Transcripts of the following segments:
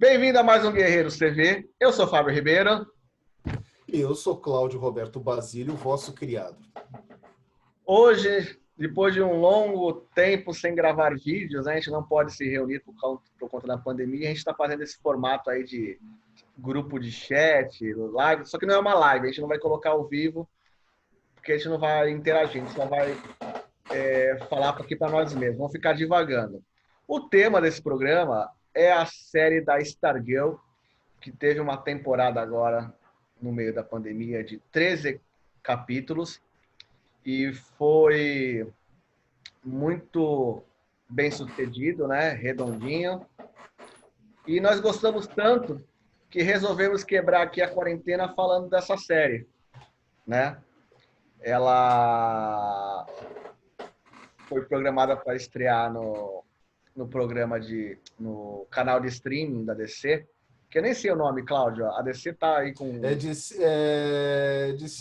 Bem-vindo a mais um Guerreiros TV. Eu sou Fábio Ribeiro. E eu sou Cláudio Roberto Basílio, vosso criado. Hoje, depois de um longo tempo sem gravar vídeos, a gente não pode se reunir por conta da pandemia. A gente está fazendo esse formato aí de grupo de chat, live. Só que não é uma live, a gente não vai colocar ao vivo, porque a gente não vai interagir, a gente só vai falar aqui para nós mesmos. Vamos ficar divagando. O tema desse programa é a série da Stargirl, que teve uma temporada agora, no meio da pandemia, de 13 capítulos, e foi muito bem sucedido, né? Redondinho. E nós gostamos tanto que resolvemos quebrar aqui a quarentena falando dessa série, né? Ela foi programada para estrear no canal de streaming da DC, que eu nem sei o nome, Cláudio. A DC tá aí com... DC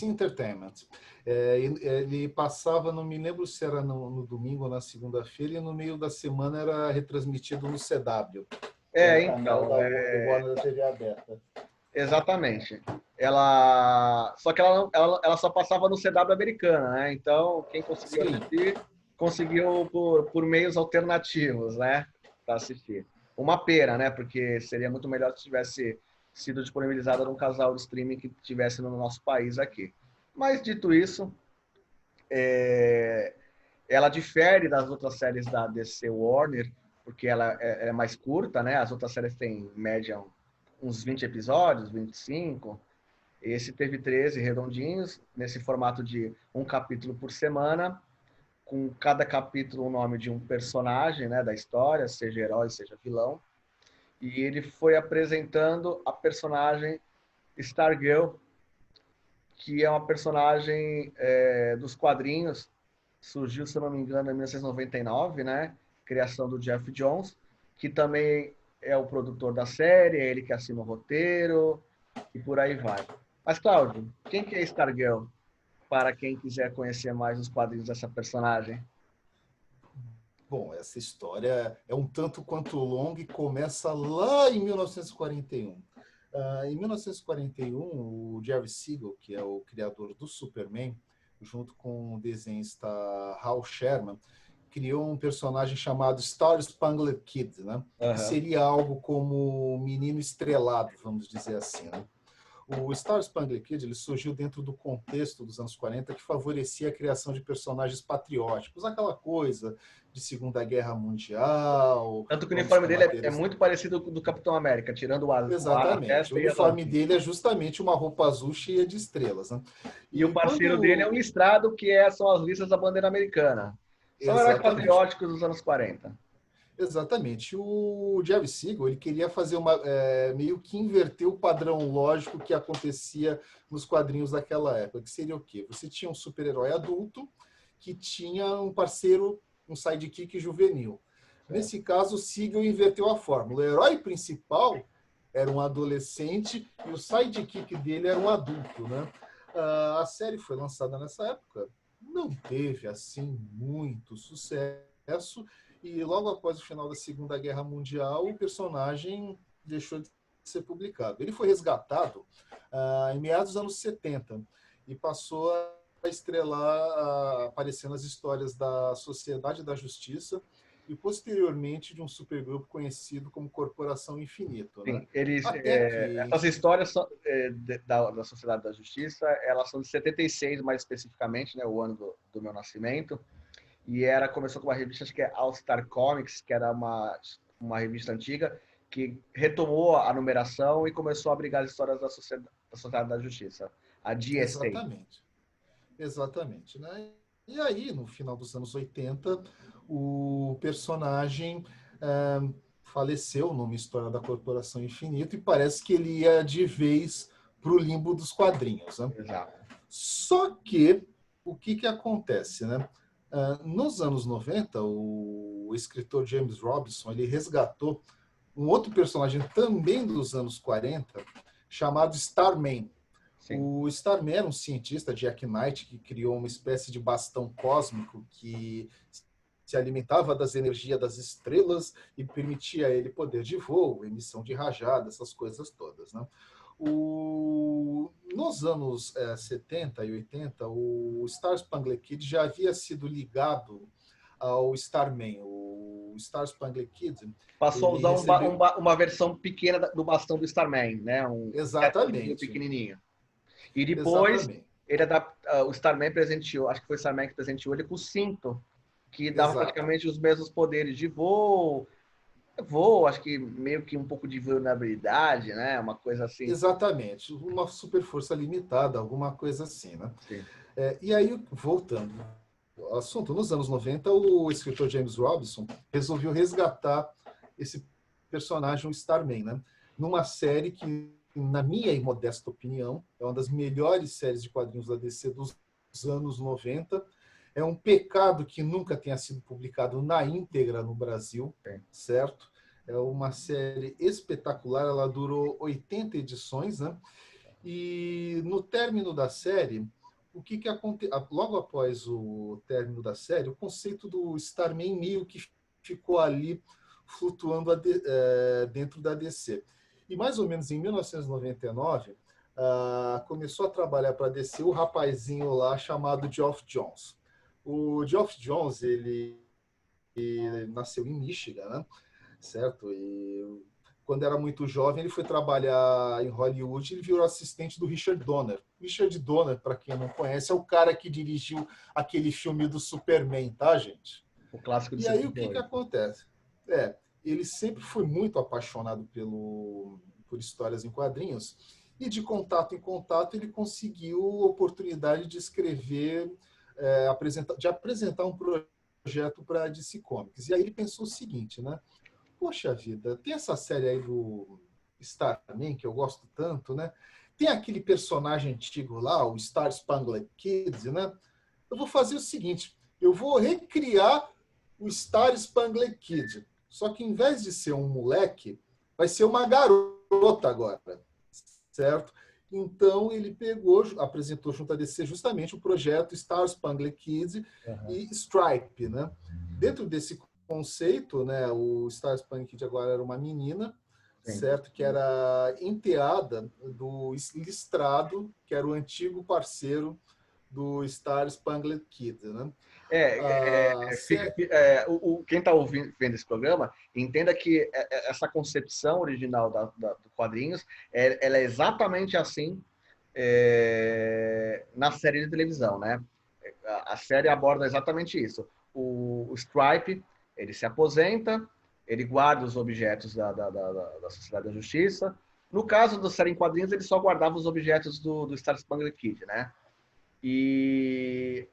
Entertainment. Ele passava, não me lembro se era no domingo ou na segunda-feira, e no meio da semana era retransmitido no CW. Então, do Warner da TV aberta. Exatamente. Só que ela só passava no CW americana, né? Então, quem conseguiu assistir, conseguiu por meios alternativos, né? Para assistir. Uma pena, né? Porque seria muito melhor se tivesse sido disponibilizada num casal de streaming que tivesse no nosso país aqui. Mas, dito isso, ela difere das outras séries da DC Warner, porque ela é mais curta, né? As outras séries têm, em média, uns 20 episódios, 25. Esse teve 13 redondinhos, nesse formato de um capítulo por semana, com cada capítulo o nome de um personagem, né, da história, seja herói, seja vilão. E ele foi apresentando a personagem Stargirl, que é uma personagem dos quadrinhos, surgiu, se eu não me engano, em 1999, né? Criação do Jeff Jones, que também é o produtor da série, é ele que assina o roteiro e por aí vai. Mas, Cláudio, quem que é Stargirl? Para quem quiser conhecer mais os quadrinhos dessa personagem. Bom, essa história é um tanto quanto longa e começa lá em 1941. Em 1941, o Jerry Siegel, que é o criador do Superman, junto com o desenhista Hal Sherman, criou um personagem chamado Star Spangled Kid, né? Que seria algo como o menino estrelado, vamos dizer assim, né? O Star Spangled Kid ele surgiu dentro do contexto dos anos 40 que favorecia a criação de personagens patrióticos, aquela coisa de Segunda Guerra Mundial. Tanto que o uniforme dele é muito parecido com o do Capitão América, tirando o asa. Exatamente. O uniforme dele é justamente uma roupa azul cheia de estrelas, né? E o parceiro dele é um listrado, que são as listas da bandeira americana. São heróis patrióticos dos anos 40. Exatamente. O Jerry Siegel ele queria fazer meio que inverter o padrão lógico que acontecia nos quadrinhos daquela época, que seria o quê? Você tinha um super-herói adulto que tinha um parceiro, um sidekick juvenil. Nesse caso, o Siegel inverteu a fórmula. O herói principal era um adolescente e o sidekick dele era um adulto, né? A série foi lançada nessa época, não teve assim muito sucesso. E logo após o final da Segunda Guerra Mundial, o personagem deixou de ser publicado. Ele foi resgatado em meados dos anos 70 e passou a estrelar, aparecendo as histórias da Sociedade da Justiça e, posteriormente, de um supergrupo conhecido como Corporação Infinito. Sim, Né? essas histórias da Sociedade da Justiça, elas são de 76, mais especificamente, né, o ano do meu nascimento. E começou com uma revista, acho que é All Star Comics, que era uma revista antiga, que retomou a numeração e começou a abrigar as histórias da Sociedade da Justiça, a GSA. Exatamente. Né? E aí, no final dos anos 80, o personagem faleceu numa história da Corporação Infinito e parece que ele ia de vez para o limbo dos quadrinhos. Né? Exato. Só que, o que acontece, né? Nos anos 90, o escritor James Robinson ele resgatou um outro personagem também dos anos 40, chamado Starman. Sim. O Starman era um cientista, Jack Knight, que criou uma espécie de bastão cósmico que se alimentava das energias das estrelas e permitia a ele poder de voo, emissão de rajada, essas coisas todas, né? Nos anos 70 e 80, o Star Spangled Kid já havia sido ligado ao Starman. O Star Spangled Kid, Passou a ele usar recebeu... uma versão pequena do bastão do Starman, né? Um retângulo Exatamente, pequenininho. E depois, exatamente, o Starman presenteou, acho que foi o Starman que presenteou ele com o cinto, que dava exato. praticamente os mesmos poderes de acho que meio que um pouco de vulnerabilidade, né? Uma coisa assim. Exatamente, uma super força limitada, alguma coisa assim, né? Sim. E aí, voltando ao assunto, nos anos 90, o escritor James Robinson resolveu resgatar esse personagem, o Starman, né? Numa série que, na minha e modesta opinião, é uma das melhores séries de quadrinhos da DC dos anos 90. É um pecado que nunca tenha sido publicado na íntegra no Brasil, Sim. certo? É uma série espetacular, ela durou 80 edições, né? E no término da série, o que aconteceu? Logo após o término da série, o conceito do Starman meio que ficou ali flutuando dentro da DC. E mais ou menos em 1999, começou a trabalhar para a DC o rapazinho lá chamado Geoff Johns. O Geoff Johns, ele nasceu em Michigan, né? Certo? E quando era muito jovem, ele foi trabalhar em Hollywood e virou assistente do Richard Donner. Richard Donner, para quem não conhece, é o cara que dirigiu aquele filme do Superman, tá, gente? O clássico de E aí o que 78. acontece? Ele sempre foi muito apaixonado por histórias em quadrinhos e de contato em contato ele conseguiu a oportunidade de escrever, de apresentar um projeto para a DC Comics. E aí ele pensou o seguinte, né? Poxa vida, tem essa série aí do Starman, que eu gosto tanto, né? Tem aquele personagem antigo lá, o Star Spangled Kid, né? Eu vou fazer o seguinte, eu vou recriar o Star Spangled Kid. Só que em vez de ser um moleque, vai ser uma garota agora, certo? Então ele apresentou junto à DC justamente o projeto Star Spangled Kid e Stripe, né? Dentro desse conceito, né, o Star Spangled Kid agora era uma menina, Sim. certo? Que era enteada do Listrado, que era o antigo parceiro do Star Spangled Kid, né? Quem está vendo esse programa, entenda que essa concepção original do quadrinhos, ela é exatamente assim na série de televisão, né? A série aborda exatamente isso. O Stripe, ele se aposenta, ele guarda os objetos da Sociedade da Justiça. No caso da série em quadrinhos, ele só guardava os objetos do Star Spangled Kid, né? E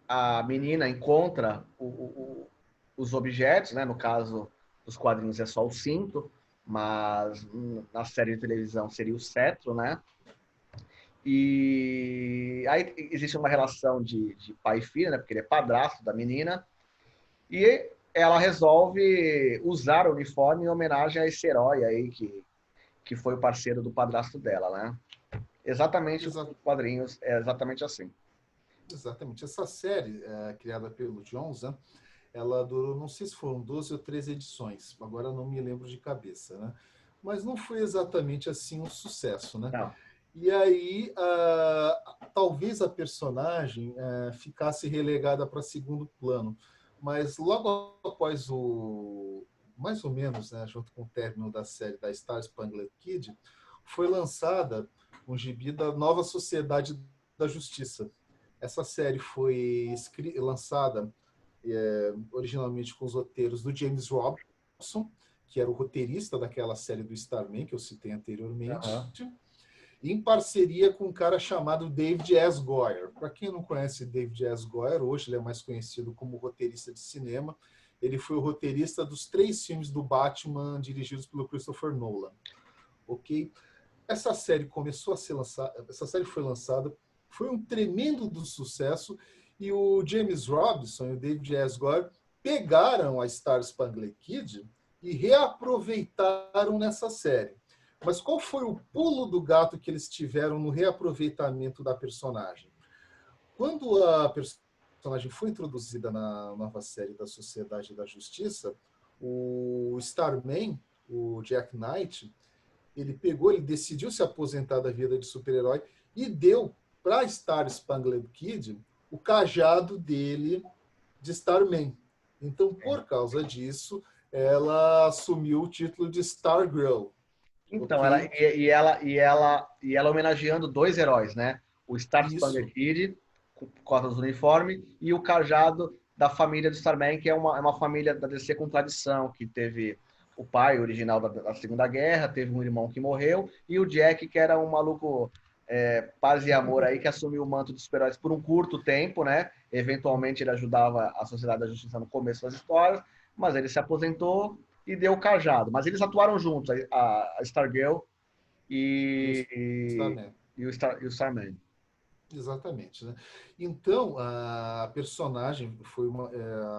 a menina encontra os objetos, né? No caso dos quadrinhos é só o cinto, mas na série de televisão seria o cetro, né? E aí existe uma relação de pai e filha, né? Porque ele é padrasto da menina, e ela resolve usar o uniforme em homenagem a esse herói aí que foi o parceiro do padrasto dela, né? Exatamente, os quadrinhos é exatamente assim. Exatamente. Essa série, criada pelo Jones, né, ela durou, não sei se foram 12 ou 13 edições, agora não me lembro de cabeça, né? Mas não foi exatamente assim um sucesso, né? Não. E aí, talvez a personagem ficasse relegada para segundo plano, mas logo após mais ou menos, né, junto com o término da série da Star Spangled Kid, foi lançada um gibi da Nova Sociedade da Justiça. Essa série foi lançada originalmente com os roteiros do James Robinson, que era o roteirista daquela série do Starman, que eu citei anteriormente, em parceria com um cara chamado David S. Goyer. Para quem não conhece David S. Goyer, hoje ele é mais conhecido como roteirista de cinema. Ele foi o roteirista dos 3 filmes do Batman dirigidos pelo Christopher Nolan. Ok? Essa série começou a ser lançada, essa série foi lançada, foi um tremendo do sucesso, e o James Robinson e o David S. Goyer pegaram a Star Spangled Kid e reaproveitaram nessa série. Mas qual foi o pulo do gato que eles tiveram no reaproveitamento da personagem? Quando a personagem foi introduzida na nova série da Sociedade da Justiça, o Starman, o Jack Knight, ele decidiu se aposentar da vida de super-herói e deu para Star Spangled Kid o cajado dele de Starman. Então, por causa disso, ela assumiu o título de Stargirl. Então, Ok? ela homenageando dois heróis, né? O Star Spangled Isso, Kid, com costas do uniforme, e o cajado da família do Starman, que é uma família da DC com tradição, que teve o pai original da Segunda Guerra, teve um irmão que morreu, e o Jack, que era um maluco paz e amor aí, que assumiu o manto dos super-heróis por um curto tempo, né? Eventualmente ele ajudava a Sociedade da Justiça no começo das histórias, mas ele se aposentou e deu o cajado. Mas eles atuaram juntos, a Stargirl e o e, Starman. e o Starman. Exatamente, né? Então, a personagem foi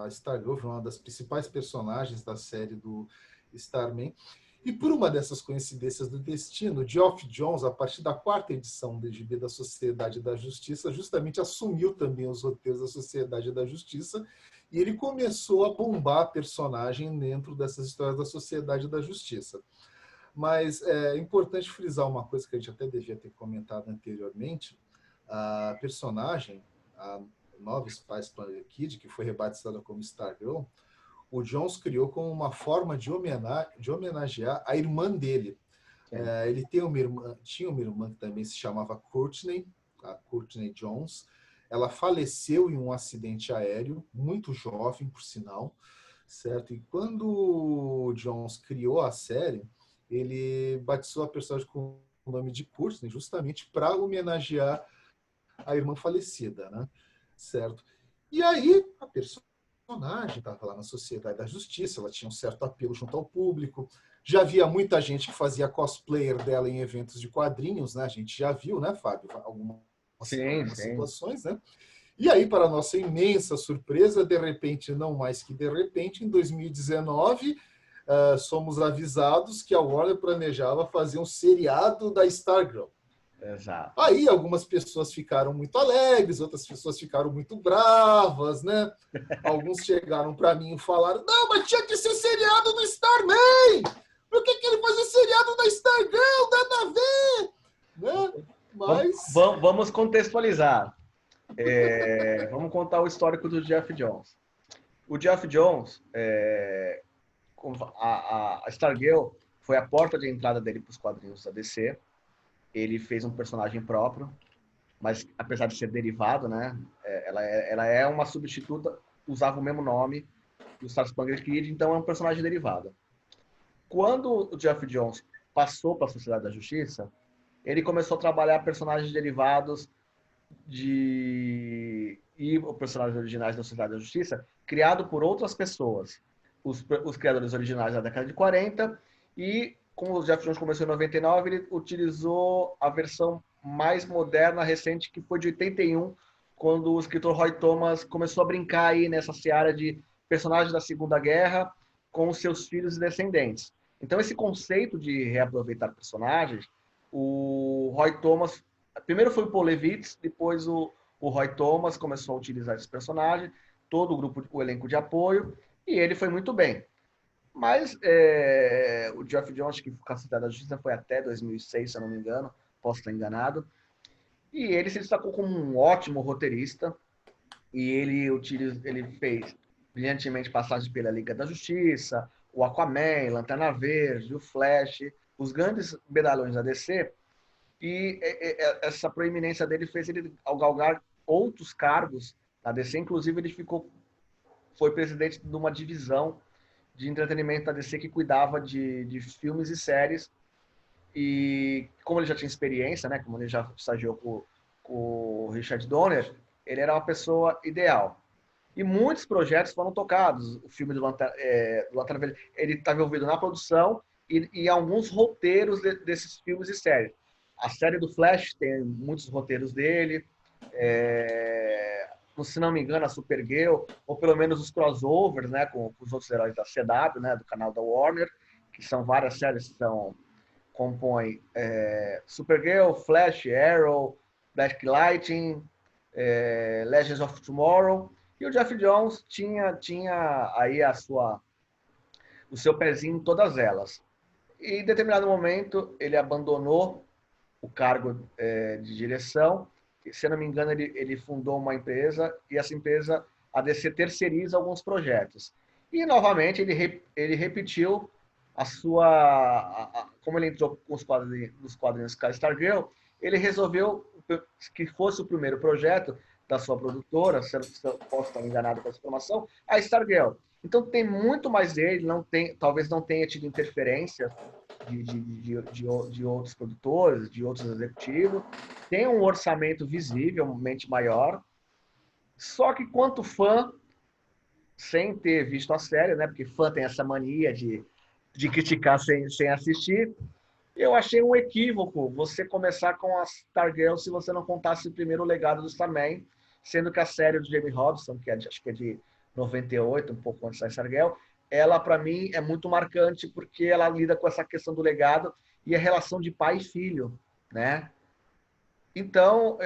a Stargirl foi uma das principais personagens da série do Starman. E por uma dessas coincidências do destino, Geoff Johns, a partir da quarta edição do GB da Sociedade da Justiça, justamente assumiu também os roteiros da Sociedade da Justiça e ele começou a bombar a personagem dentro dessas histórias da Sociedade da Justiça. Mas é importante frisar uma coisa que a gente até devia ter comentado anteriormente. A personagem, a nova Spy Spangled Kid, que foi rebatizada como Stargirl, o Jones criou como uma forma de homenagear a irmã dele. Ele tinha uma irmã que também se chamava Courtney, a Courtney Jones. Ela faleceu em um acidente aéreo, muito jovem, por sinal, certo? E quando o Jones criou a série, ele batizou a personagem com o nome de Courtney, justamente para homenagear a irmã falecida, né? Certo? E aí, a personagem estava lá na Sociedade da Justiça, ela tinha um certo apelo junto ao público, já havia muita gente que fazia cosplayer dela em eventos de quadrinhos, né? A gente já viu, né, Fábio? Algumas Sim. situações, né? E aí, para nossa imensa surpresa, de repente, não mais que de repente, em 2019, somos avisados que a Warner planejava fazer um seriado da Stargirl. Exato. Aí algumas pessoas ficaram muito alegres, outras pessoas ficaram muito bravas, né? Alguns chegaram para mim e falaram: não, mas tinha que ser seriado do Starman! Por que ele faz o seriado da Stargirl? Nada a ver! Né? Mas. Vamos contextualizar. Vamos contar o histórico do Geoff Johns. O Geoff Johns, a Stargirl foi a porta de entrada dele para os quadrinhos da DC. Ele fez um personagem próprio, mas apesar de ser derivado, né, ela é uma substituta, usava o mesmo nome do Star Spangled Kid, então é um personagem derivado. Quando o Geoff Johns passou para a Sociedade da Justiça, ele começou a trabalhar personagens derivados e personagens originais da Sociedade da Justiça, criado por outras pessoas. Os criadores originais da década de 40 e, como o Geoff Johns começou em 99, ele utilizou a versão mais moderna, recente, que foi de 81, quando o escritor Roy Thomas começou a brincar aí nessa seara de personagens da Segunda Guerra com os seus filhos e descendentes. Então, esse conceito de reaproveitar personagens, o Roy Thomas, primeiro foi o Paul Levitz, depois o Roy Thomas começou a utilizar esse personagem, todo o grupo, o elenco de apoio, e ele foi muito bem. Mas o Geoff Johns, que com a Cidade da Justiça foi até 2006, se eu não me engano, posso estar enganado, e ele se destacou como um ótimo roteirista, e ele fez brilhantemente passagens pela Liga da Justiça, o Aquaman, Lanterna Verde, o Flash, os grandes medalhões da DC, e essa proeminência dele fez ele galgar outros cargos na DC, inclusive ele foi presidente de uma divisão de entretenimento da DC que cuidava de filmes e séries, e como ele já tinha experiência, né, como ele já estagiou com o Richard Donner, ele era uma pessoa ideal. E muitos projetos foram tocados. O filme do Lanterna Verde, ele estava envolvido na produção e alguns roteiros desses filmes e séries. A série do Flash tem muitos roteiros dele. Se não me engano, a Supergirl, ou pelo menos os crossovers, né, com os outros heróis da CW, né, do canal da Warner, que são várias séries que compõem Supergirl, Flash, Arrow, Black Lightning, Legends of Tomorrow, e o Geoff Johns tinha aí o seu pezinho em todas elas. E em determinado momento ele abandonou o cargo de direção, e, se eu não me engano ele fundou uma empresa, e essa empresa, a DC, terceiriza alguns projetos. E novamente ele repetiu a sua... como ele entrou com os quadrinhos Stargirl, ele resolveu que fosse o primeiro projeto da sua produtora, se eu posso estar enganado com essa informação, a Stargirl. Então tem muito mais dele, talvez não tenha tido interferência de outros produtores, de outros executivos, tem um orçamento visivelmente maior, só que quanto fã, sem ter visto a série, né, porque fã tem essa mania de criticar sem assistir, eu achei um equívoco você começar com a Stargirl se você não contasse primeiro o legado do Starman, sendo que a série do Jamie Robson, que acho que é de 98, um pouco antes da Stargirl, ela, para mim, é muito marcante porque ela lida com essa questão do legado e a relação de pai e filho, né? Então,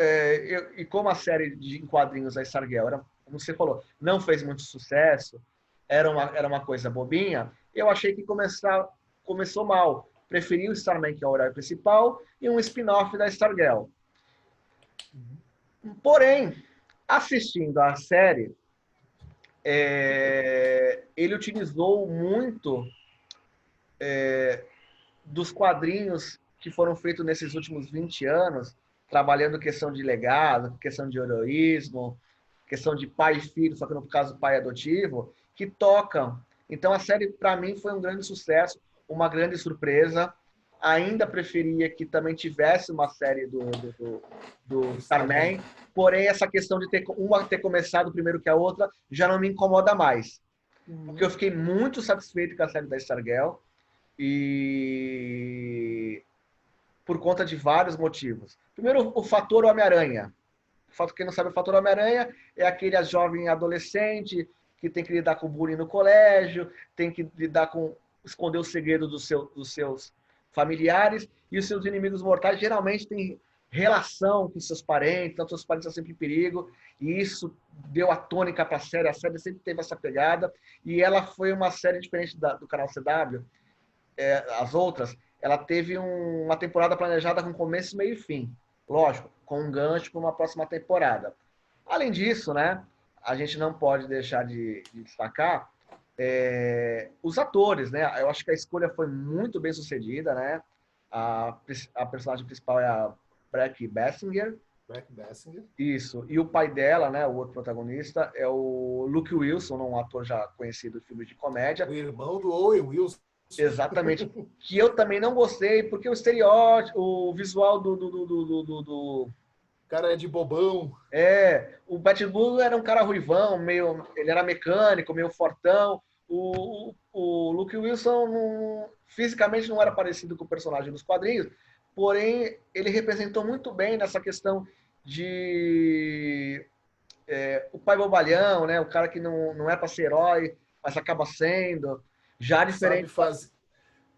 e como a série de quadrinhos da Stargirl, como você falou, não fez muito sucesso, era uma coisa bobinha, eu achei que começou mal. Preferi o Starman, que é o horário principal, e um spin-off da Stargirl. Porém, assistindo a série, ele utilizou muito dos quadrinhos que foram feitos nesses últimos 20 anos, trabalhando questão de legado, questão de heroísmo, questão de pai e filho, só que no caso pai adotivo, que tocam. Então a série, para mim, foi um grande sucesso, uma grande surpresa. Ainda preferia que também tivesse uma série do Starman, porém essa questão de uma ter começado primeiro que a outra já não me incomoda mais. Porque eu fiquei muito satisfeito com a série da Stargirl, e por conta de vários motivos. Primeiro, o fator Homem-Aranha. Quem não sabe, o fator Homem-Aranha é aquele jovem adolescente que tem que lidar com bullying no colégio, tem que lidar com esconder o segredo dos seus familiares, e os seus inimigos mortais geralmente têm relação com seus parentes, então seus parentes estão sempre em perigo, e isso deu a tônica para a série sempre teve essa pegada, e ela foi uma série diferente do canal CW, as outras, ela teve uma temporada planejada com começo, meio e fim, lógico, com um gancho para uma próxima temporada. Além disso, né, a gente não pode deixar de destacar os atores, né? Eu acho que a escolha foi muito bem sucedida, né? A personagem principal é a Beck Basinger. Isso. E o pai dela, né, o outro protagonista, é o Luke Wilson, um ator já conhecido de filmes de comédia. O irmão do Owen Wilson. Exatamente. Que eu também não gostei, porque o estereótipo, o visual do cara é de bobão. O Pat Bull era um cara ruivão, ele era mecânico, meio fortão. O Luke Wilson fisicamente não era parecido com o personagem dos quadrinhos, porém ele representou muito bem nessa questão de o pai bobalhão, né? O cara que não é para ser herói, mas acaba sendo. Já diferente.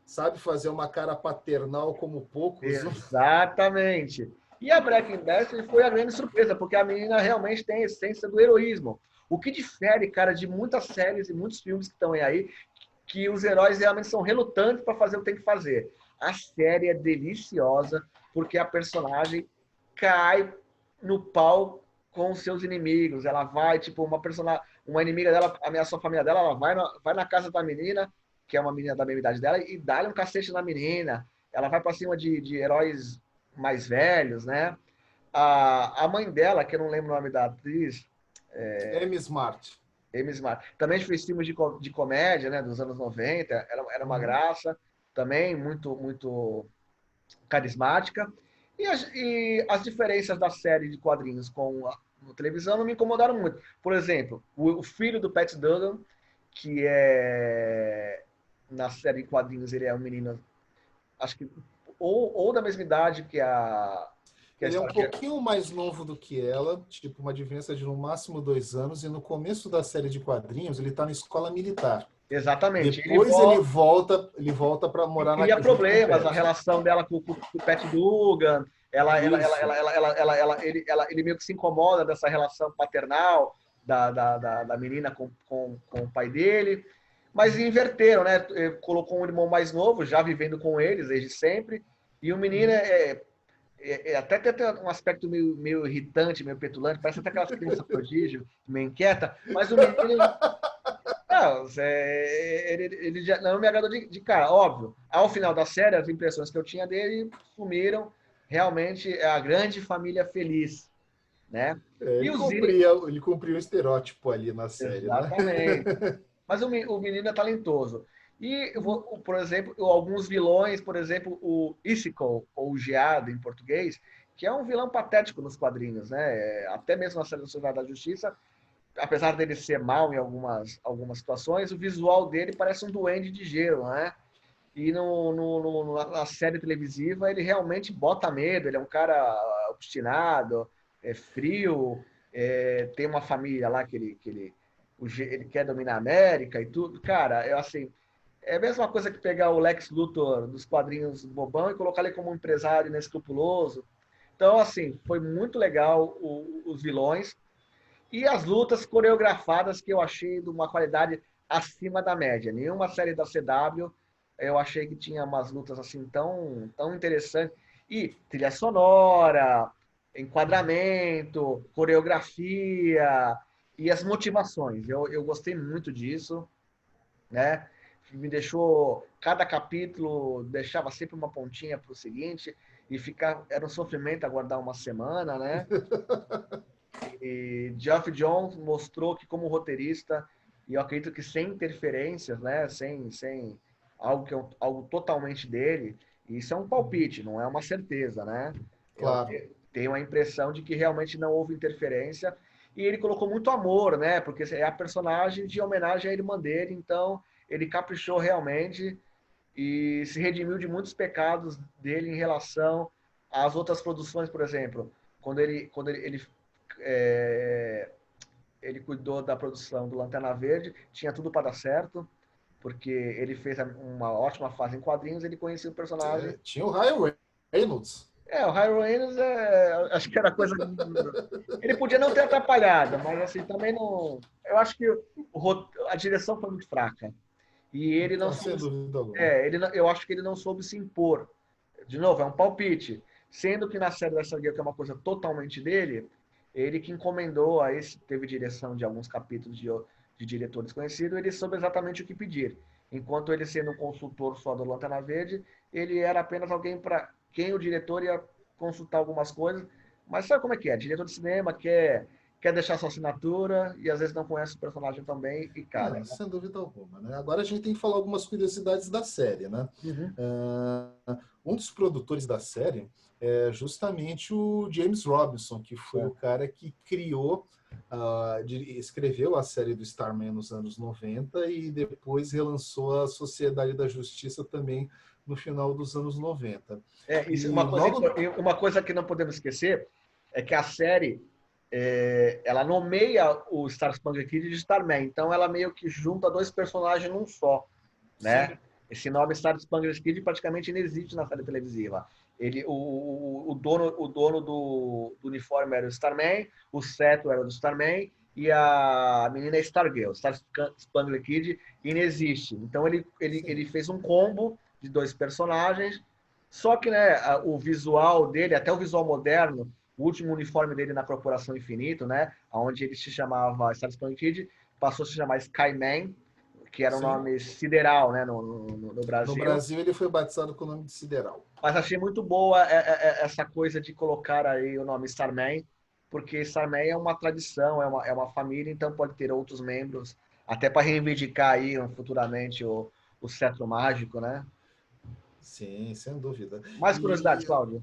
Sabe fazer uma cara paternal como poucos. Exatamente. E a Breaking Bad foi a grande surpresa, porque a menina realmente tem a essência do heroísmo. O que difere, cara, de muitas séries e muitos filmes que estão aí, que os heróis realmente são relutantes para fazer o que tem que fazer. A série é deliciosa, porque a personagem cai no pau com os seus inimigos. Ela vai, tipo, uma inimiga dela ameaçou a família dela, ela vai na casa da menina, que é uma menina da mesma idade dela, e dá-lhe um cacete na menina. Ela vai para cima de heróis mais velhos, né? A mãe dela, que eu não lembro o nome da atriz... Amy Smart. Amy Smart. Também fez filmes de comédia, né? Dos anos 90. Era uma graça. Também muito carismática. E as diferenças da série de quadrinhos com a televisão não me incomodaram muito. Por exemplo, o filho do Pat Dugan, que na série de quadrinhos ele é um menino, acho que ou da mesma idade que a... Ele é um pouquinho mais novo do que ela, tipo uma diferença de no máximo 2 anos, e no começo da série de quadrinhos ele está na escola militar. Exatamente. Depois ele volta para morar na casa. Cria problemas, a relação dela com o Pat Dugan, Ele meio que se incomoda dessa relação paternal da menina com o pai dele, mas inverteram, né? Colocou um irmão mais novo, já vivendo com eles desde sempre, e o menino até tem um aspecto meio irritante, meio petulante, parece até aquelas crianças prodígio, meio inquieta, mas o menino não, ele já não me agradou de cara. Óbvio, ao final da série, as impressões que eu tinha dele sumiram. Realmente é a grande família feliz, né? E o Zini... Ele cumpria o estereótipo ali na série, Exatamente. né? Mas o menino é talentoso. E, por exemplo, alguns vilões, por exemplo, o Isico, ou o Geado em português, que é um vilão patético nos quadrinhos, né? Até mesmo na série do Sociedade da Justiça, apesar dele ser mal em algumas situações, o visual dele parece um duende de gelo, né? E na série televisiva ele realmente bota medo, ele é um cara obstinado, frio, tem uma família lá que ele quer dominar a América e tudo. Cara, assim, é a mesma coisa que pegar o Lex Luthor dos quadrinhos bobão e colocar ele como um empresário inescrupuloso. Então, assim, foi muito legal os vilões. E as lutas coreografadas que eu achei de uma qualidade acima da média. Nenhuma série da CW eu achei que tinha umas lutas assim tão interessantes. E trilha sonora, enquadramento, coreografia e as motivações. Eu gostei muito disso, né? Me deixou, cada capítulo deixava sempre uma pontinha para o seguinte e era um sofrimento aguardar uma semana, né? E Geoff Johns mostrou que como roteirista, e eu acredito que sem interferências, né, sem algo totalmente dele, isso é um palpite, não é uma certeza, né? Eu Claro. tenho a impressão de que realmente não houve interferência e ele colocou muito amor, né? Porque é a personagem de homenagem à irmã dele, então ele caprichou realmente e se redimiu de muitos pecados dele em relação às outras produções, por exemplo, é, ele cuidou da produção do Lanterna Verde, tinha tudo para dar certo, porque ele fez uma ótima fase em quadrinhos, ele conhecia o personagem. Tinha o Ryan Reynolds. O Ryan Reynolds, acho que era coisa. Ele podia não ter atrapalhado, mas assim, também não. Eu acho que a direção foi muito fraca. E ele não Sem soube. dúvida alguma. Eu acho que ele não soube se impor. De novo, é um palpite. Sendo que na série da Stargirl, que é uma coisa totalmente dele, ele que encomendou, aí teve direção de alguns capítulos de diretores conhecidos, ele soube exatamente o que pedir. Enquanto ele sendo um consultor só do Lanterna Verde, ele era apenas alguém para quem o diretor ia consultar algumas coisas. Mas sabe como é que é? Diretor de cinema quer deixar sua assinatura e às vezes não conhece o personagem também e caga. Né? Sem dúvida alguma. Né? Agora a gente tem que falar algumas curiosidades da série. Né? Uhum. Um dos produtores da série é justamente o James Robinson, que foi o cara que criou, escreveu a série do Starman nos anos 90 e depois relançou a Sociedade da Justiça também no final dos anos 90. Uma coisa que não podemos esquecer é que a série ela nomeia o Star Spangled Kid de Starman, então ela meio que junta dois personagens num só, né? Sim. Esse nome Star Spangled Kid praticamente não existe na série televisiva. O dono do uniforme era o Starman, o cetro era do Starman e a menina é Stargirl. Star Spangled Kid inexiste. Então ele fez um combo de dois personagens, só que né, o visual dele, até o visual moderno, o último uniforme dele na Corporação Infinito, né, onde ele se chamava Star Spangled Kid, passou a se chamar Skyman, que era um nome sideral, né, no Brasil. No Brasil ele foi batizado com o nome de Sideral. Mas achei muito boa essa coisa de colocar aí o nome Starman, porque Starman é uma tradição, é uma família, então pode ter outros membros, até para reivindicar aí futuramente o cetro mágico, né? Sim, sem dúvida. Mais curiosidades, Cláudio?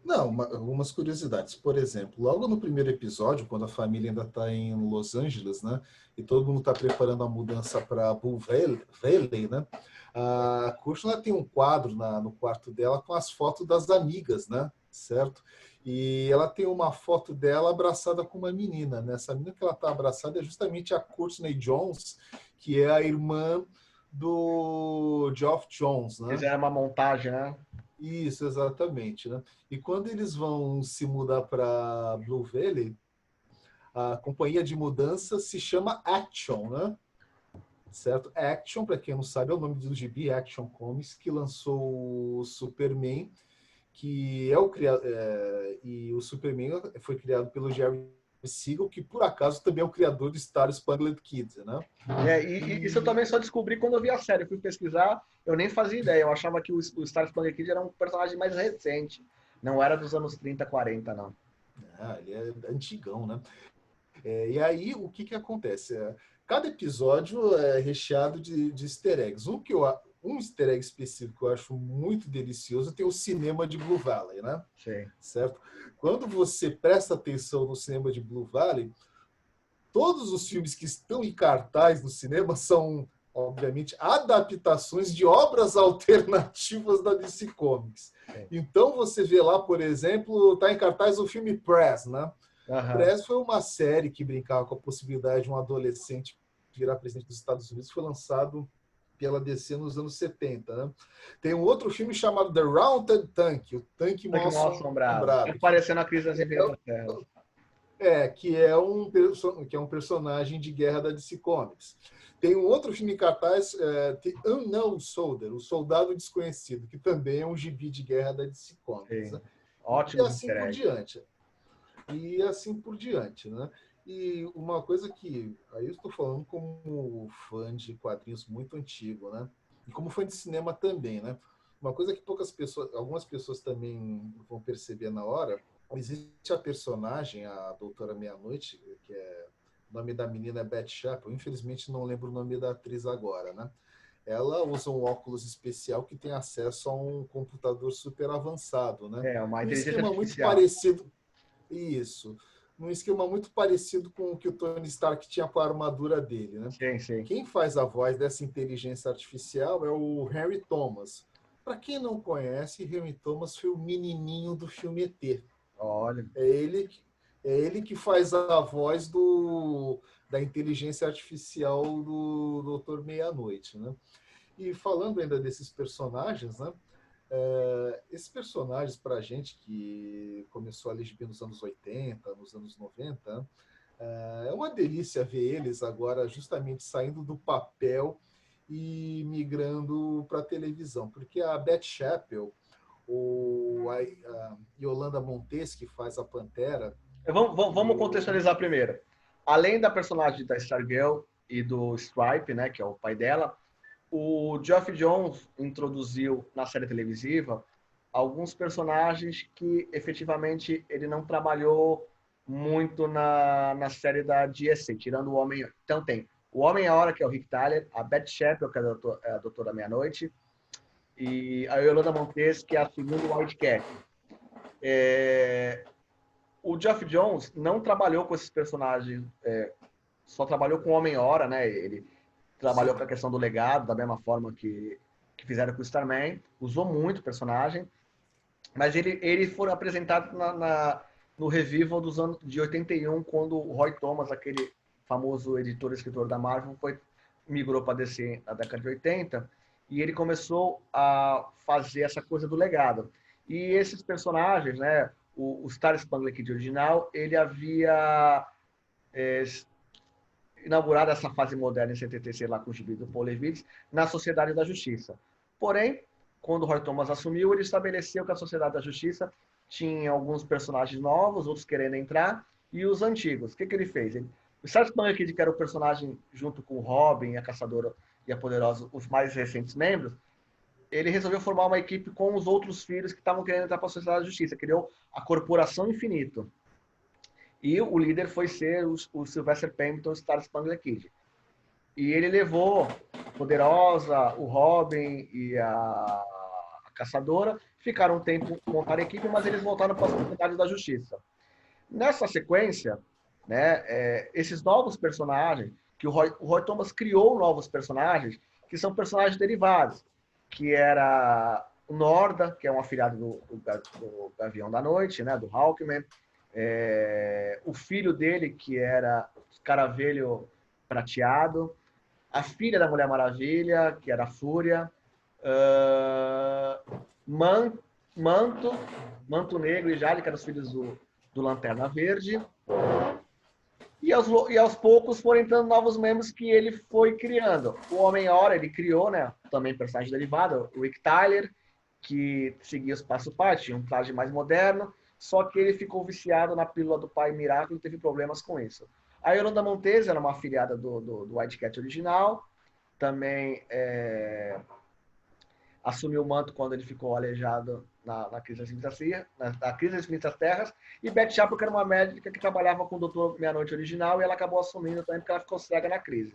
Não, algumas curiosidades. Por exemplo, logo no primeiro episódio, quando a família ainda está em Los Angeles, né? E todo mundo está preparando a mudança para Bull Valley, né? A Kushner tem um quadro no quarto dela com as fotos das amigas, né? Certo? E ela tem uma foto dela abraçada com uma menina, né? Essa menina que ela está abraçada é justamente a Courtney Jones, que é a irmã do Geoff Johns, né? Fizeram uma montagem, né? Isso, exatamente, né? E quando eles vão se mudar para Blue Valley, a companhia de mudança se chama Action, né? Certo? Action, para quem não sabe, é o nome do gibi Action Comics, que lançou o Superman, que é o criado, e o Superman foi criado pelo Jerry Siegel, que por acaso também é o criador de Star Spangled Kid, né? E isso eu também só descobri quando eu vi a série. Eu fui pesquisar, eu nem fazia ideia. Eu achava que o Star Spangled Kid era um personagem mais recente. Não era dos anos 30, 40, não. Ele é antigão, né? E aí, o que acontece? Cada episódio é recheado de easter eggs. Um easter egg específico que eu acho muito delicioso tem o cinema de Blue Valley, né? Sim. Certo? Quando você presta atenção no cinema de Blue Valley, todos os filmes que estão em cartaz no cinema são, obviamente, adaptações de obras alternativas da DC Comics. Sim. Então, você vê lá, por exemplo, está em cartaz o filme Press, né? Press foi uma série que brincava com a possibilidade de um adolescente virar presidente dos Estados Unidos, foi lançado pela DC nos anos 70. Né? Tem um outro filme chamado The Rounded Tank, o Tanque Mal Assombrado. Assombrado. Apareceu na Crise das Infinitas Terras. Que é um personagem de guerra da DC Comics. Tem um outro filme em cartaz, The Unknown Soldier, o Soldado Desconhecido, que também é um gibi de guerra da DC Comics. Né? Ótimo. E assim por diante. E assim por diante, né? E uma coisa que, aí eu estou falando como fã de quadrinhos muito antigo, né? E como fã de cinema também, né? Uma coisa que algumas pessoas também vão perceber na hora, existe a personagem, a Doutora Meia-Noite, que o nome da menina é Beth Chapel, infelizmente não lembro o nome da atriz agora, né? Ela usa um óculos especial que tem acesso a um computador super avançado, né? Uma Um inteligência esquema muito artificial. parecido. Isso. Num esquema muito parecido com o que o Tony Stark tinha com a armadura dele, né? Sim. Quem faz a voz dessa inteligência artificial é o Henry Thomas. Para quem não conhece, Henry Thomas foi o menininho do filme ET. Olha. É ele que faz a voz da inteligência artificial do Doutor Meia-Noite, né? E falando ainda desses personagens, né? Esses personagens, para a gente que começou a ler gibi nos anos 80, nos anos 90, é uma delícia ver eles agora justamente saindo do papel e migrando para a televisão, porque a Beth Chapel, a Yolanda Montes, que faz a Pantera... Vamos contextualizar primeiro. Além da personagem da Stargirl e do Stripe, né, que é o pai dela, o Geoff Johns introduziu na série televisiva alguns personagens que efetivamente ele não trabalhou muito na série da DC, tirando o Homem... Então tem o Homem-Hora, que é o Rick Tyler, a Beth Chapel, que é a Doutora Meia-Noite, e a Yolanda Montes, que é a segunda Wildcat. O Geoff Johns não trabalhou com esses personagens, só trabalhou com o Homem-Hora, né? Ele trabalhou com a questão do legado, da mesma forma que fizeram com o Starman, usou muito o personagem, mas ele foi apresentado no revival dos anos de 81, quando o Roy Thomas, aquele famoso editor e escritor da Marvel, migrou para DC na década de 80, e ele começou a fazer essa coisa do legado. E esses personagens, né, o Star Spangled Kid original, ele havia inaugurado essa fase moderna em 76 lá com o gibi do Paul Levitz, na Sociedade da Justiça. Porém, quando o Roy Thomas assumiu, ele estabeleceu que a Sociedade da Justiça tinha alguns personagens novos, outros querendo entrar, e os antigos. O que ele fez? O Star Spangled Kid, que era o personagem junto com o Robin, a Caçadora e a Poderosa, os mais recentes membros, ele resolveu formar uma equipe com os outros filhos que estavam querendo entrar para a Sociedade da Justiça. Criou a Corporação Infinito. E o líder foi ser o Sylvester Pemberton, Star Spangled Kid. E ele levou a Poderosa, o Robin e a Caçadora, ficaram um tempo montar a equipe, mas eles voltaram para a Sociedade da Justiça. Nessa sequência, né, esses novos personagens, que o Roy Thomas criou novos personagens, que são personagens derivados, que era o Norda, que é um afilhado do Gavião da Noite, né, do Hawkman, o filho dele, que era Caravelho Prateado, a filha da Mulher Maravilha, que era a Fúria, Man, Manto Negro e Jade, que eram os filhos do Lanterna Verde. E aos poucos foram entrando novos membros que ele foi criando. O Homem-Hora, ele criou, né, também personagem derivado, o Rick Tyler, que seguia os passos parte, tinha um traje mais moderno, só que ele ficou viciado na pílula do pai Miracle e teve problemas com isso. A Yolanda Montes era uma afiliada do Wildcat original, também assumiu o manto quando ele ficou aleijado na crise das Infinitas Terras, e Beth Chapel, que era uma médica que trabalhava com o Doutor Meia-Noite original, e ela acabou assumindo também porque ela ficou cega na crise.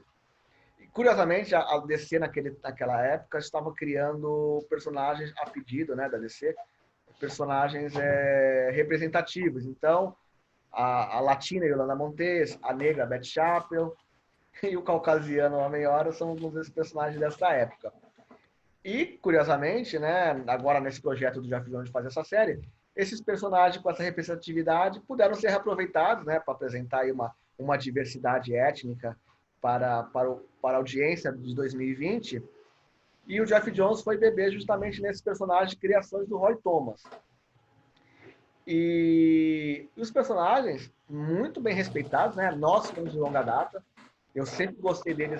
E, curiosamente, a DC naquela época estava criando personagens a pedido, né, da DC, personagens representativos. Então, a latina Yolanda Montes, a negra Beth Chapel e o caucasiano Homem-Hora são alguns desses personagens dessa época. E, curiosamente, né, agora nesse projeto do Jeff Jones de fazer essa série, esses personagens com essa representatividade puderam ser reaproveitados, né, para apresentar aí uma diversidade étnica para a audiência de 2020. E o Jeff Jones foi beber justamente nesses personagens, criações do Roy Thomas. E os personagens, muito bem respeitados, né, nós somos de longa data. Eu sempre gostei deles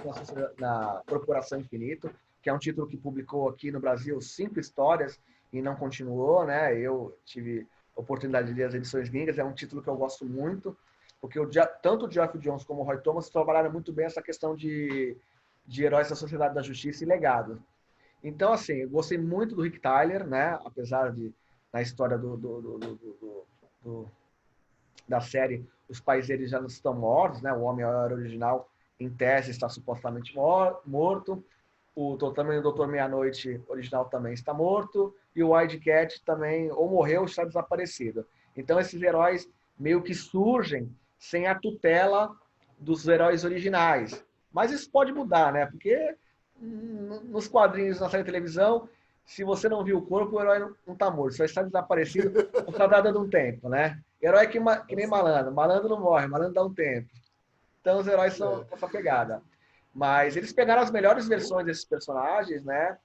na Corporação Infinito, que é um título que publicou aqui no Brasil 5 histórias e não continuou, né? Eu tive a oportunidade de ler as edições gringas, é um título que eu gosto muito, porque tanto o Geoff Johns como o Roy Thomas trabalharam muito bem essa questão de heróis da Sociedade da Justiça e legado. Então, assim, eu gostei muito do Rick Tyler, né? Apesar de, na história da série, os pais deles já não estão mortos, né? O Homem-Hora original, em tese, está supostamente morto. Também o Doutor Meia-Noite original também está morto, e o Wildcat também ou morreu ou está desaparecido. Então, esses heróis meio que surgem sem a tutela dos heróis originais. Mas isso pode mudar, né? Porque nos quadrinhos, na série de televisão, se você não viu o corpo, o herói não está morto, só está desaparecido por causa de um tempo, né? Herói que nem malandro. Malandro não morre, malandro dá um tempo. Então, os heróis são essa pegada. Mas eles pegaram as melhores versões desses personagens, né?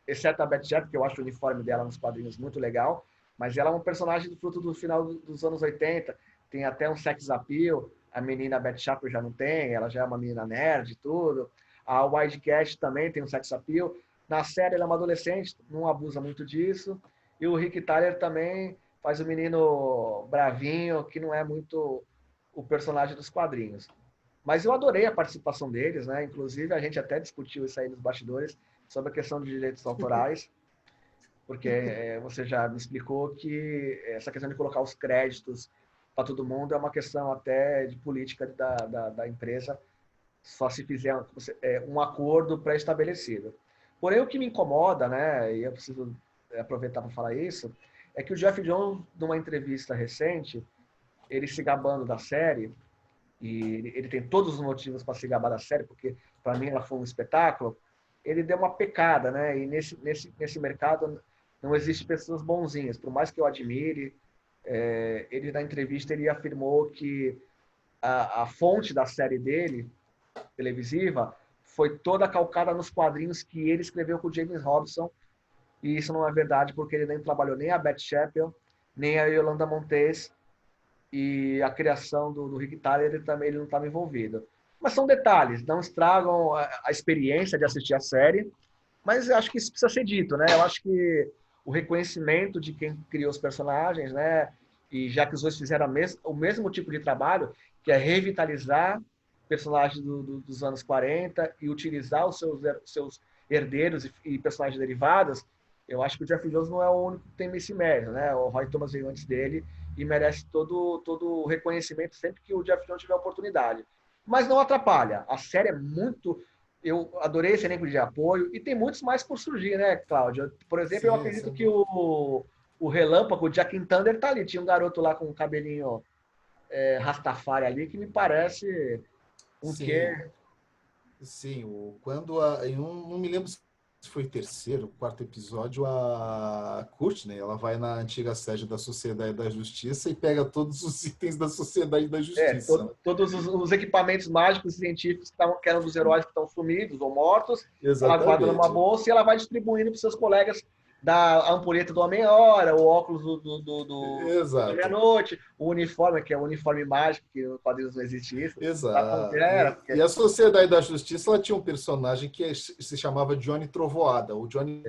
Exceto a Beth Chapel, que eu acho o uniforme dela nos quadrinhos muito legal, mas ela é um personagem do fruto do final dos anos 80, tem até um sex appeal, a menina Beth Chapel já não tem, ela já é uma menina nerd e tudo. A Wildcat também tem um sex appeal. Na série ela é uma adolescente, não abusa muito disso. E o Rick Tyler também faz o menino bravinho, que não é muito o personagem dos quadrinhos. Mas eu adorei a participação deles, né? Inclusive, a gente até discutiu isso aí nos bastidores, sobre a questão de direitos autorais, porque você já me explicou que essa questão de colocar os créditos para todo mundo é uma questão até de política da empresa, só se fizer um acordo pré-estabelecido. Porém, o que me incomoda, né, e eu preciso aproveitar para falar isso, é que o Jeff Jones, numa entrevista recente, ele se gabando da série, e ele tem todos os motivos para se gabar da série, porque para mim ela foi um espetáculo, ele deu uma pecada, né? E nesse mercado não existe pessoas bonzinhas, por mais que eu admire. Ele na entrevista ele afirmou que a fonte da série dele, televisiva, foi toda calcada nos quadrinhos que ele escreveu com o James Robson, e isso não é verdade, porque ele nem trabalhou nem a Beth Chapel, nem a Yolanda Montes, e a criação do Rick Tyler ele não estava envolvido. Mas são detalhes, não estragam a experiência de assistir a série, mas eu acho que isso precisa ser dito, né? Eu acho que o reconhecimento de quem criou os personagens, né? E já que os dois fizeram o mesmo tipo de trabalho, que é revitalizar personagens dos anos 40 e utilizar os seus herdeiros e personagens derivados, eu acho que o Jeff Jones não é o único que tem esse mérito, né? O Roy Thomas veio antes dele e merece todo o reconhecimento sempre que o Jeff Jones tiver oportunidade. Mas não atrapalha. A série é muito... Eu adorei esse elenco de apoio e tem muitos mais por surgir, né, Cláudio? Por exemplo, sim, eu acredito que o Relâmpago, o Jack Thunder, tá ali. Tinha um garoto lá com um cabelinho Rastafari ali que me parece um quê? Sim, eu não me lembro se foi o terceiro, quarto episódio, a Courtney, ela vai na antiga sede da Sociedade da Justiça e pega todos os itens da Sociedade da Justiça. Todos os equipamentos mágicos e científicos que eram dos heróis que estão sumidos ou mortos, exatamente, ela guarda numa bolsa e ela vai distribuindo para os seus colegas da ampulheta do Homem-Hora, o óculos do Exato. Meia-Noite, o uniforme, que é o uniforme mágico, que no quadrinhos não existe isso. Da Exato. Pantera, porque... E a Sociedade da Justiça, ela tinha um personagem que se chamava Johnny Trovoada, ou Johnny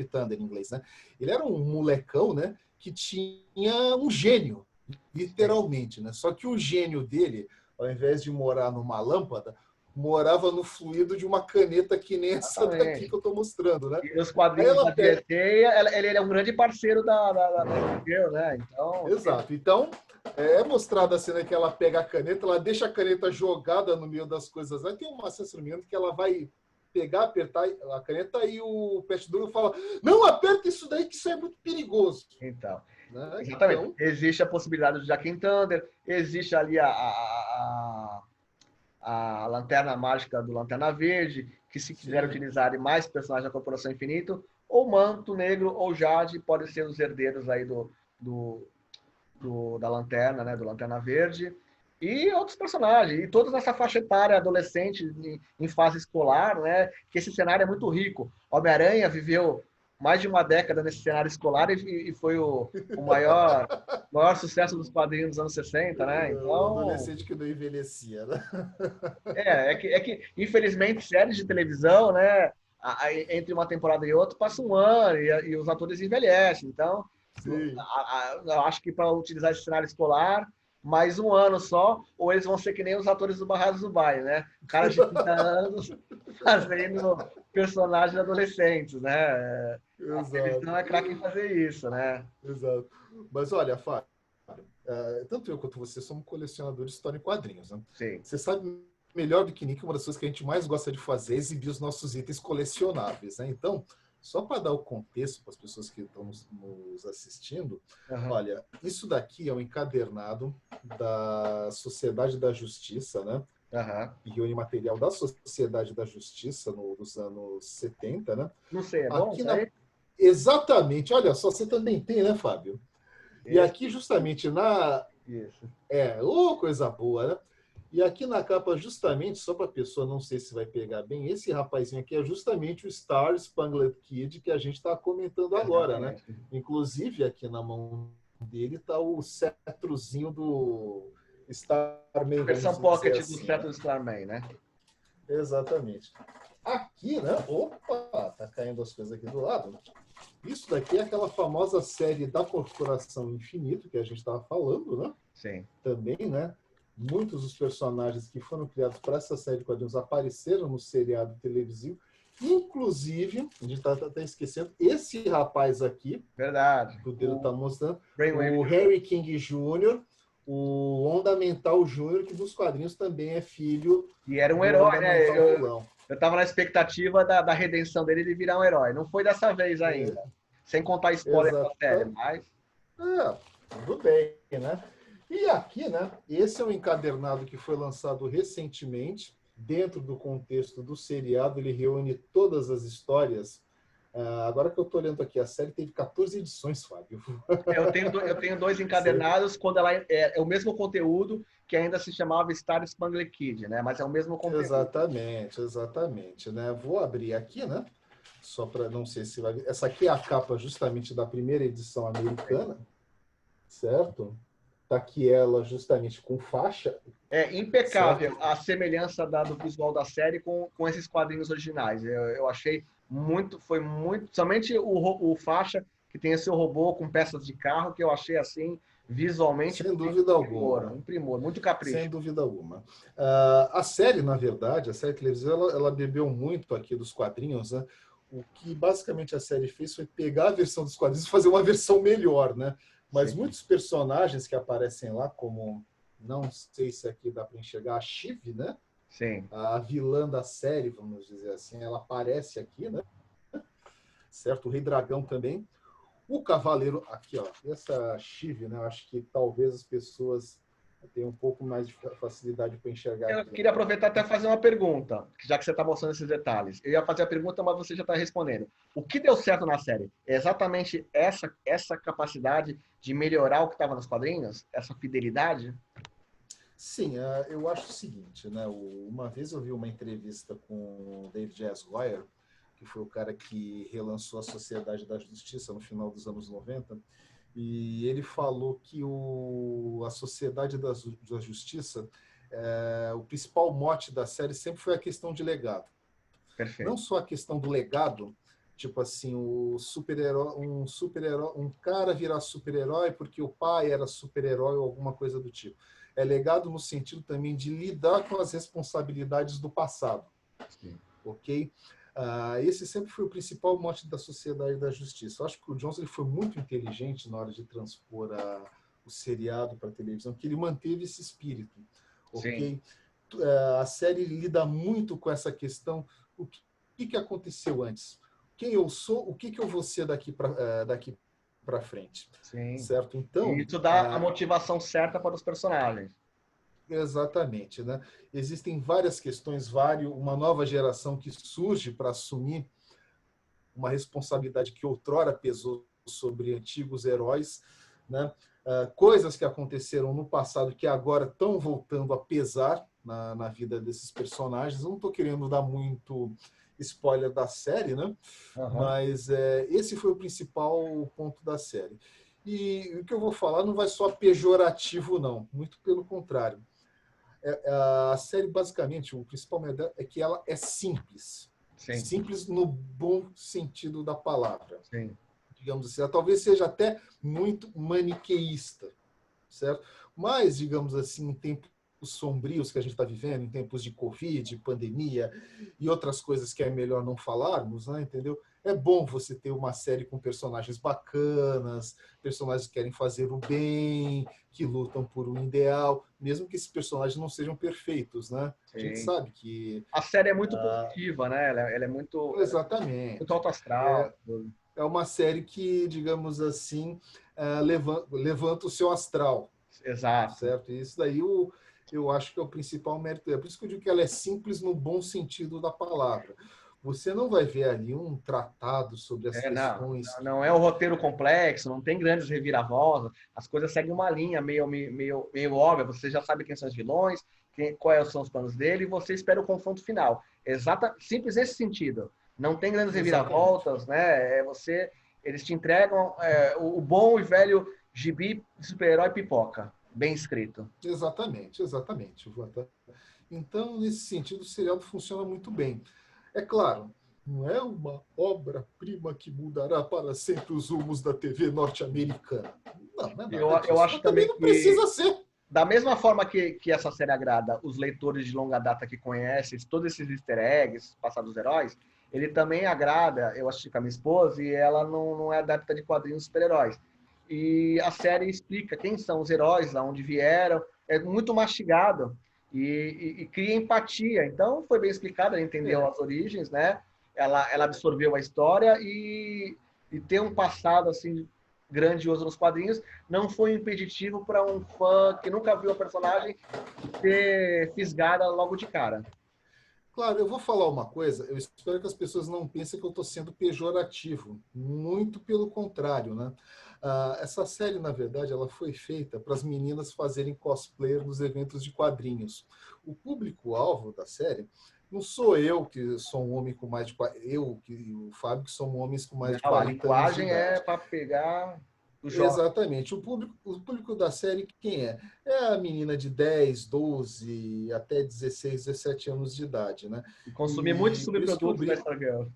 Thunder em inglês, né? Ele era um molecão, né? Que tinha um gênio, literalmente, né? Só que o gênio dele, ao invés de morar numa lâmpada, morava no fluido de uma caneta que nem essa daqui que eu estou mostrando, né? E nos quadrinhos da DC, ele é um grande parceiro da Marvel, né? Então... Exato. Então, é mostrada a cena que ela pega a caneta, ela deixa a caneta jogada no meio das coisas. Aí tem uma cena, se não me engano, que ela vai pegar, apertar a caneta e o Pet Dugan fala: não, aperta isso daí, que isso é muito perigoso. Então, né? exatamente. Então, existe a possibilidade do Jack and Thunder, existe ali a Lanterna Mágica do Lanterna Verde, que se quiser utilizar mais personagens da Corporação Infinito, ou Manto Negro ou Jade, podem ser os herdeiros aí da Lanterna, né, do Lanterna Verde, e outros personagens, e todos nessa faixa etária adolescente, em fase escolar, né, que esse cenário é muito rico. Homem-Aranha viveu mais de uma década nesse cenário escolar e foi o maior sucesso dos quadrinhos dos anos 60, né? o Então, adolescente que não envelhecia, né? que infelizmente séries de televisão, né, entre uma temporada e outra passa um ano e os atores envelhecem. Então, eu acho que para utilizar esse cenário escolar, mais um ano só, ou eles vão ser que nem os atores do Barrados do Baile, né? Caras de 30 anos fazendo personagens adolescentes, né? A televisão é craque em fazer isso, né? Exato. Mas olha, Fábio, tanto eu quanto você somos colecionadores de história em quadrinhos, né? Sim. Você sabe melhor do que ninguém que uma das coisas que a gente mais gosta de fazer é exibir os nossos itens colecionáveis, né? Então, só para dar o contexto para as pessoas que estão nos assistindo, olha, isso daqui é um encadernado da Sociedade da Justiça, né? E reúne material da Sociedade da Justiça nos anos 70, né? Não sei, é bom? Exatamente. Olha só, você também tem, né, Fábio? E aqui, justamente na... Isso. Coisa boa, né? E aqui na capa, justamente, só para a pessoa não sei se vai pegar bem, esse rapazinho aqui é justamente o Star Spangled Kid que a gente está comentando agora, né? Inclusive, aqui na mão dele está o cetrozinho do Starman. A versão pocket assim, do cetro do Starman, né? Exatamente. Aqui, né? Opa, tá caindo as coisas aqui do lado. Isso daqui é aquela famosa série da Corporação Infinito que a gente estava falando, né? Sim. Também, né? Muitos dos personagens que foram criados para essa série de quadrinhos apareceram no seriado televisivo. Inclusive, a gente está até esquecendo, esse rapaz aqui, verdade, que o dedo está mostrando, o Harry King Jr., o Onda Mental Jr., que dos quadrinhos também é filho. E era um herói, né? Eu estava na expectativa da redenção dele de virar um herói. Não foi dessa vez ainda. Sem contar spoiler da série, mas... tudo bem, né? E aqui, né? Esse é um encadernado que foi lançado recentemente. Dentro do contexto do seriado, ele reúne todas as histórias. Agora que eu estou olhando aqui, a série teve 14 edições, Fábio. Eu tenho 2 encadernados, quando ela é o mesmo conteúdo, que ainda se chamava Star Spangled Kid, né? Mas é o mesmo conteúdo. Exatamente, né? Vou abrir aqui, né? Só para não sei se vai... Essa aqui é a capa justamente da primeira edição americana, certo? Tá aqui ela justamente com faixa. É impecável, certo? A semelhança do visual da série com esses quadrinhos originais. Eu achei foi muito... Somente o faixa, que tem esse robô com peças de carro, que eu achei assim, visualmente... Sem dúvida alguma. Um primor, muito capricho. Sem dúvida alguma. A série, na verdade, a série televisiva, ela bebeu muito aqui dos quadrinhos, né? O que basicamente a série fez foi pegar a versão dos quadrinhos e fazer uma versão melhor, né? Mas muitos personagens que aparecem lá, como, não sei se aqui dá para enxergar, a Shiv, né? Sim. A vilã da série, vamos dizer assim, ela aparece aqui, né? Certo? O Rei Dragão também. O Cavaleiro, aqui, ó, essa Shiv, né? Eu acho que talvez as pessoas tenham um pouco mais de facilidade para enxergar. Eu queria aproveitar até fazer uma pergunta, já que você está mostrando esses detalhes. Eu ia fazer a pergunta, mas você já está respondendo. O que deu certo na série? É exatamente essa capacidade de melhorar o que estava nos quadrinhos? Essa fidelidade? Sim, eu acho o seguinte, né? Uma vez eu vi uma entrevista com o David S. Goyer, que foi o cara que relançou a Sociedade da Justiça no final dos anos 90, e ele falou que a Sociedade da Justiça, o principal mote da série sempre foi a questão de legado. Não Perfeito. só a questão do legado, tipo assim, um cara virar super-herói porque o pai era super-herói ou alguma coisa do tipo. É legado no sentido também de lidar com as responsabilidades do passado, Sim. ok? Esse sempre foi o principal mote da Sociedade da Justiça. Eu acho que o Jones ele foi muito inteligente na hora de transpor o seriado para a televisão, que ele manteve esse espírito, Sim. ok? A série lida muito com essa questão, o que aconteceu antes? Quem eu sou, o que eu vou ser daqui para frente, Sim. certo? E Então, isso dá a motivação certa para os personagens. exatamente, né? Existem várias questões, uma nova geração que surge para assumir uma responsabilidade que outrora pesou sobre antigos heróis, né? Coisas que aconteceram no passado que agora estão voltando a pesar na vida desses personagens. Não estou querendo dar muito spoiler da série, né? Uhum. Mas esse foi o principal ponto da série. E o que eu vou falar não vai só pejorativo, não. Muito pelo contrário. A série, basicamente, o principal mérito é que ela é simples. Sim. Simples no bom sentido da palavra. Sim. Digamos assim, ela talvez seja até muito maniqueísta, certo? Mas, digamos assim, em tempos sombrios que a gente está vivendo, em tempos de Covid, pandemia e outras coisas que é melhor não falarmos, né, entendeu? É bom você ter uma série com personagens bacanas, personagens que querem fazer o bem, que lutam por um ideal, mesmo que esses personagens não sejam perfeitos, né? A gente Sim. sabe que... A série é muito positiva, né? Ela é muito Exatamente. alto astral. É uma série que, digamos assim, levanta o seu astral, Exato. certo? E isso daí eu acho que é o principal mérito. É por isso que eu digo que ela é simples no bom sentido da palavra. Você não vai ver ali um tratado sobre as Não, questões que... não é um roteiro complexo, não tem grandes reviravoltas, as coisas seguem uma linha meio óbvia, você já sabe quem são os vilões, quais são os planos dele, e você espera o confronto final. Simples nesse sentido. Não tem grandes Exatamente. reviravoltas, né? Eles te entregam o bom e velho gibi de super-herói pipoca, bem escrito. Exatamente, exatamente. Então, nesse sentido, o seriado funciona muito bem. É claro, não é uma obra-prima que mudará para sempre os rumos da TV norte-americana. Não, não é nada Eu disso. acho Mas também também não que precisa ser. da mesma forma que essa série agrada os leitores de longa data que conhecem todos esses easter eggs, passados heróis, ele também agrada, eu assisti com a minha esposa, e ela não é adepta de quadrinhos super-heróis. E a série explica quem são os heróis, aonde vieram, é muito mastigado e cria empatia. Então foi bem explicado, ela entendeu É, as origens, né? Ela absorveu a história e ter um passado assim grandioso nos quadrinhos não foi impeditivo para um fã que nunca viu a personagem ser fisgada logo de cara. claro, eu vou falar uma coisa, eu espero que as pessoas não pensem que eu estou sendo pejorativo, muito pelo contrário, né? Essa série, na verdade, ela foi feita para as meninas fazerem cosplay nos eventos de quadrinhos. O público-alvo da série não sou eu, que sou um homem com mais de... Eu e o Fábio, que somos homens com mais de Não, a 40 anos de linguagem é idade. para pegar o jovem. Exatamente. O público da série, quem é? É a menina de 10, 12, até 16, 17 anos de idade, né? E consumir muitos E por isso que eu subprodutos da brinco, Stargirl.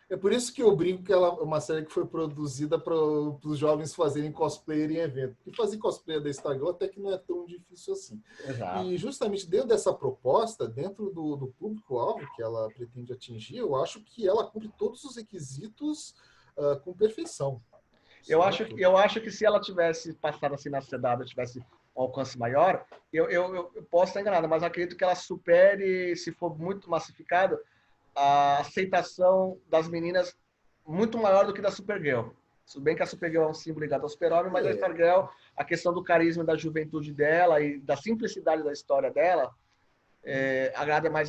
é por isso que eu brinco que ela é uma série que foi produzida para os jovens fazerem cosplay em evento. E fazer cosplay da Stargirl até que não é tão difícil assim. Exato. E justamente dentro dessa proposta, dentro do público-alvo que ela pretende atingir, eu acho que ela cumpre todos os requisitos com perfeição. Certo? Eu acho que se ela tivesse passado assim na CW, tivesse um alcance maior, eu posso estar enganado, mas acredito que ela supere, se for muito massificado, a aceitação das meninas muito maior do que da Supergirl. Tudo bem que a Supergirl é um símbolo ligado ao super-homem, mas a É, Stargirl, a questão do carisma, da juventude dela e da simplicidade da história dela, agrada mais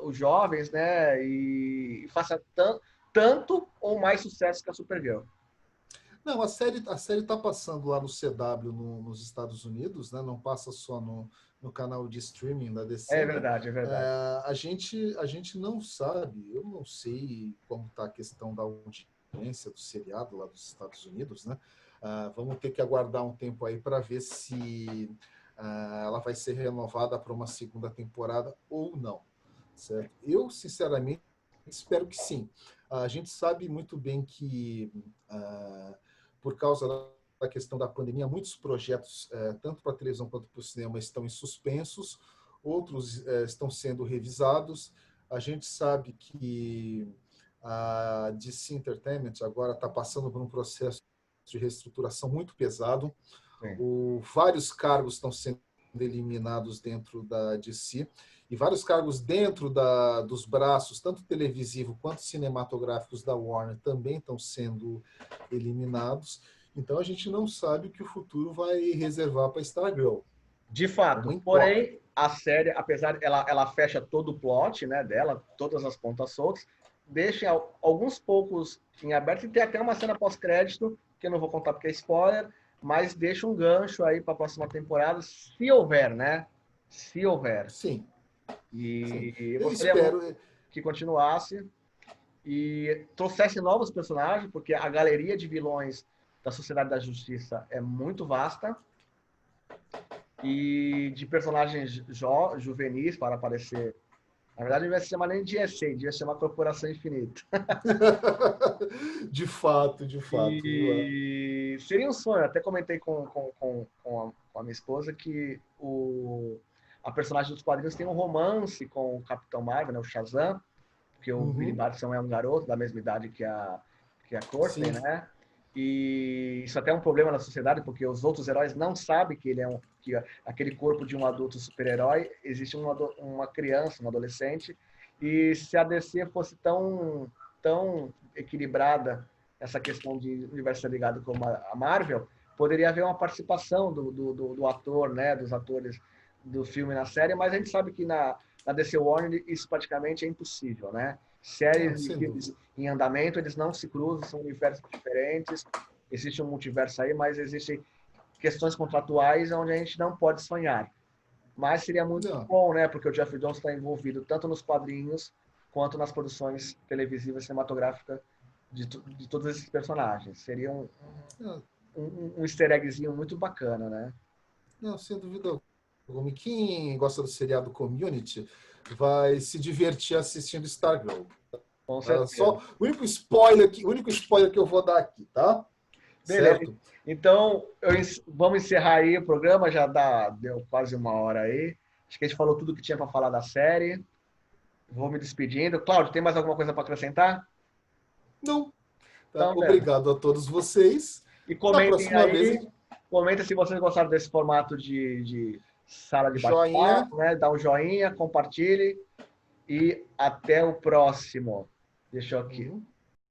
os jovens, né? E faça tanto ou mais sucesso que a Supergirl. não, a série está passando lá no CW nos Estados Unidos, né? Não passa só no canal de streaming da DC, É né? verdade, é verdade. A gente não sabe, eu não sei como está a questão da audiência do seriado lá dos Estados Unidos, né? Vamos ter que aguardar um tempo aí para ver se ela vai ser renovada para uma segunda temporada ou não, certo? Eu, sinceramente, espero que sim. A gente sabe muito bem que, por causa da questão da pandemia, muitos projetos, tanto para a televisão quanto para o cinema, estão em suspensos, outros estão sendo revisados. A gente sabe que a DC Entertainment agora está passando por um processo de reestruturação muito pesado. Vários cargos estão sendo eliminados dentro da DC e vários cargos dentro dos braços, tanto televisivo quanto cinematográficos da Warner, também estão sendo eliminados. Então a gente não sabe o que o futuro vai reservar para Stargirl. De fato. Porém, a série, apesar de ela fecha todo o plot, né, dela, todas as pontas soltas, deixa alguns poucos em aberto e tem até uma cena pós-crédito, que eu não vou contar porque é spoiler, mas deixa um gancho aí para a próxima temporada, se houver, né? Se houver. Sim. E Sim. eu gostaria que continuasse e trouxesse novos personagens, porque a galeria de vilões da Sociedade da Justiça é muito vasta e de personagens juvenis para aparecer. Na verdade, não vai se chamar nem GSA, devia se chamar Corporação Infinita. De fato, de fato. E seria um sonho, até comentei com a minha esposa que a personagem dos quadrinhos tem um romance com o Capitão Marvel, né, o Shazam, porque o Billy Batson é um garoto da mesma idade que a Courtney, né? E isso até é um problema na sociedade, porque os outros heróis não sabem que ele é que aquele corpo de um adulto super-herói existe uma criança, um adolescente. E se a DC fosse tão equilibrada essa questão de universo ligado como a Marvel, poderia haver uma participação do ator, né, dos atores do filme na série, mas a gente sabe que na DC Warner isso praticamente é impossível, né? Séries em andamento, eles não se cruzam, são universos diferentes, existe um multiverso aí, mas existem questões contratuais onde a gente não pode sonhar. Mas seria muito bom, né? Porque o Geoff Johns está envolvido tanto nos quadrinhos quanto nas produções televisivas e cinematográficas de todos esses personagens. Seria um easter eggzinho muito bacana, né? Não, sem dúvida alguma. Quem gosta do seriado Community vai se divertir assistindo Stargirl. Com certeza. Só o único spoiler que eu vou dar aqui, tá? Beleza. Certo? Então, vamos encerrar aí o programa, já deu quase uma hora aí. Acho que a gente falou tudo que tinha para falar da série. Vou me despedindo. Cláudio, tem mais alguma coisa para acrescentar? Não. Tá? Então, obrigado a todos vocês. E comentem aí, comenta se vocês gostaram desse formato de sala de bate-papo, né? Dá um joinha, compartilhe e até o próximo. Deixa eu aqui.